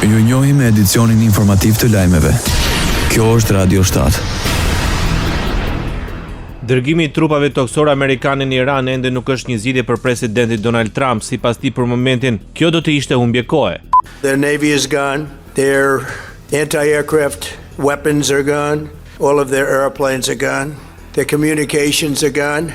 Ju njohim me edicionin informativ të lajmeve. Kjo është Radio 7. Dërgimi i trupave toksor amerikane në Iran ende nuk është një zgjidhje për presidentin Donald Trump, sipas tij për momentin. Kjo do të ishte humbje kohe. Their navy is gone. Their anti-aircraft weapons are gone. All of their airplanes are gone. Their communications are gone.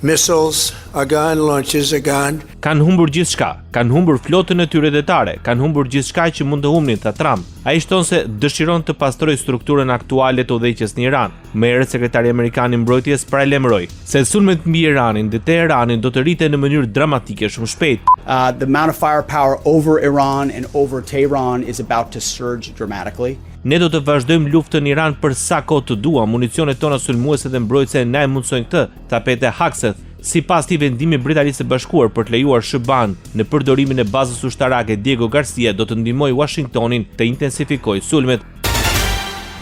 Missiles are gone, launches are gone. Kanë humbur gjithçka, kanë humbur flotën e tyre detare, kanë humbur gjithçka që mund të humbnin, tha Trump. Ai shton se dëshiron të pastrojë strukturën aktuale të udhëheqjes në Iran. Më herët sekretari amerikan i mbrojtjes paralajmëroi se sulmet mbi Iranin dhe Teheranin do të rriten në mënyrë dramatike shumë shpejt. The amount of firepower over Iran and over Tehran is about to surge dramatically. Ne do të vazhdojmë luftën në Iran për sa kohë të duam. Municionet tona sulmuese dhe mbrojtëse na e mundsojnë këtë, tha Pete Hegseth. Sipas tij, vendimi i Britanisë së Bashkuar për të lejuar SHBAN në përdorimin e bazës ushtarake Diego Garcia do të ndihmojë Washingtonin të intensifikojë sulmet.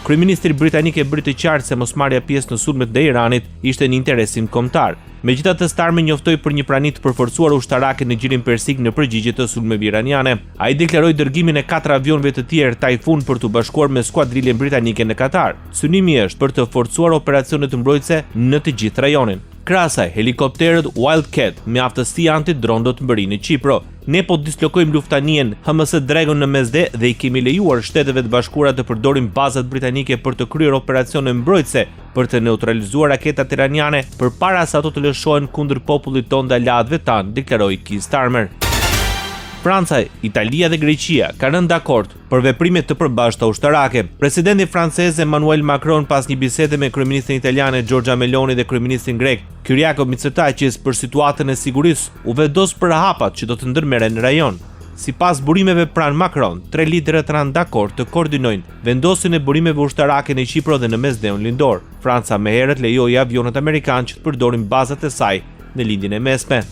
Kryeministri britanik e bëri të qartë se mosmarrja pjesë në sulmet e Iranit ishte në interesin kombëtar. Megjithatë, Starmer njoftoi për një prani të përforcuar ushtarake në Gjirin Persik në përgjigje të sulmeve iraniane. Ai deklaroi dërgimin e 4 avionëve të tjerë Typhoon për të bashkuar me skuadrilën britanike në Katar. Synimi është për të forcuar operacionet mbrojtëse në të gjithë rajonin. Krahasaj, helikopterët Wildcat me aftësi anti-dron do të mbërrinë në Qipro. Ne po dislokojmë luftanien HMS Dragon në Mesde dhe i kemi lejuar Shteteve të Bashkuara të përdorin bazat britanike për të kryer operacione mbrojtëse për të neutralizuar raketat iraniane përpara se ato të lëshohen kundër popullit tonë dhe aleatëve tanë, deklaroi Keir Starmer. Franca, Italia dhe Greqia kanë rënë dakord për veprime të përbashkëta ushtarake. Presidenti francez Emmanuel Macron pas një bisede me kryeministrin italiane Giorgia Meloni dhe kryeministrin grek Kyriakos Mitsotakis për situatën e sigurisë, u vendos për hapat që do të ndërmerren në rajon. Sipas burimeve pranë Macron, 3 liderët rënë dakord të koordinojnë vendosjen e burimeve ushtarake në Qipro dhe në Mesdeun lindor. Franca më herët lejoi avionët amerikanë që të përdorin bazat e saj në lindjen e mesme.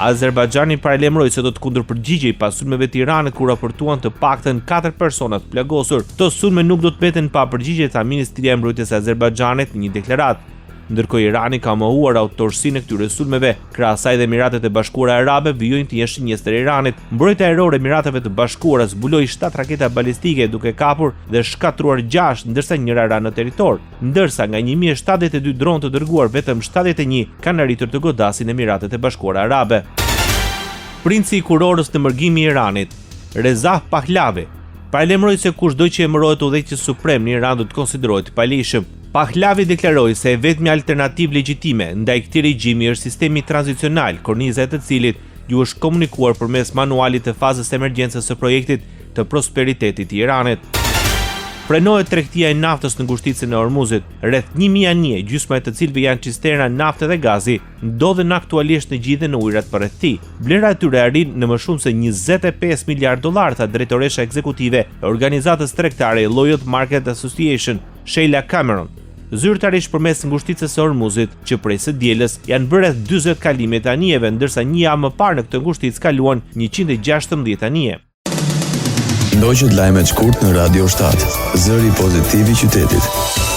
Azerbajxhani paralajmëroi se do të kundërpërgjigjej pas sulmeve të Iranit kur raportuan të paktën 4 persona të plagosur. Këto sulme nuk do të mbeten pa përgjigje, tha Ministria e Mbrojtjes së Azerbajxhanit në një deklaratë. Ndërkohë Irani ka mohuar autorsinë e këtyre sulmeve. Krahasaj dhe Emiratet e Bashkuara Arabe vijojnë të jenë shënjestër e Iranit. Mbrojtja ajrore e Emirateve të Bashkuara zbuloi 7 raketa balistike duke kapur dhe shkatruar 6, ndërsa njëra ra në territor. Ndërsa nga 1072 dronë të dërguar, vetëm 71 kanë arritur të godasin Emiratet e Bashkuara Arabe. Princi i kurorës në mërgimi i Iranit, Reza Pahlavi, paralajmëroi se kushdo që emërohet udhëheqës suprem në Iran do të konsiderohet palishëm. Pahlavi deklaroi se vetmi alternativë legjitime ndaj këtij regjimi është sistemi tranzicional, korniza e të cilit ju është komunikuar përmes manualit të fazës emergjencës së projektit të prosperitetit të Iranit. Frenohet tregtia e naftës në ngushticën e Hormuzit. Rreth 1000 anije, gjysma e të cilëve janë cisterna nafte dhe gazi, ndodhen aktualisht në gjithë në ujërat përreth tij. Vlera e tyre arrin në më shumë se 25 miliard dollar, tha drejtoresha ekzekutive e organizatës tregtare Lloyd Market Association, Sheila Cameron. Zyrtarisht përmes ngushticës së Hormuzit, që prej së dielës janë bërë rreth 40 kalime të anijeve, ndërsa një javë më parë në këtë ngushticë kaluan 116 anije. Ndoqët lajmet shkurt në Radio 7, zëri pozitiv i qytetit.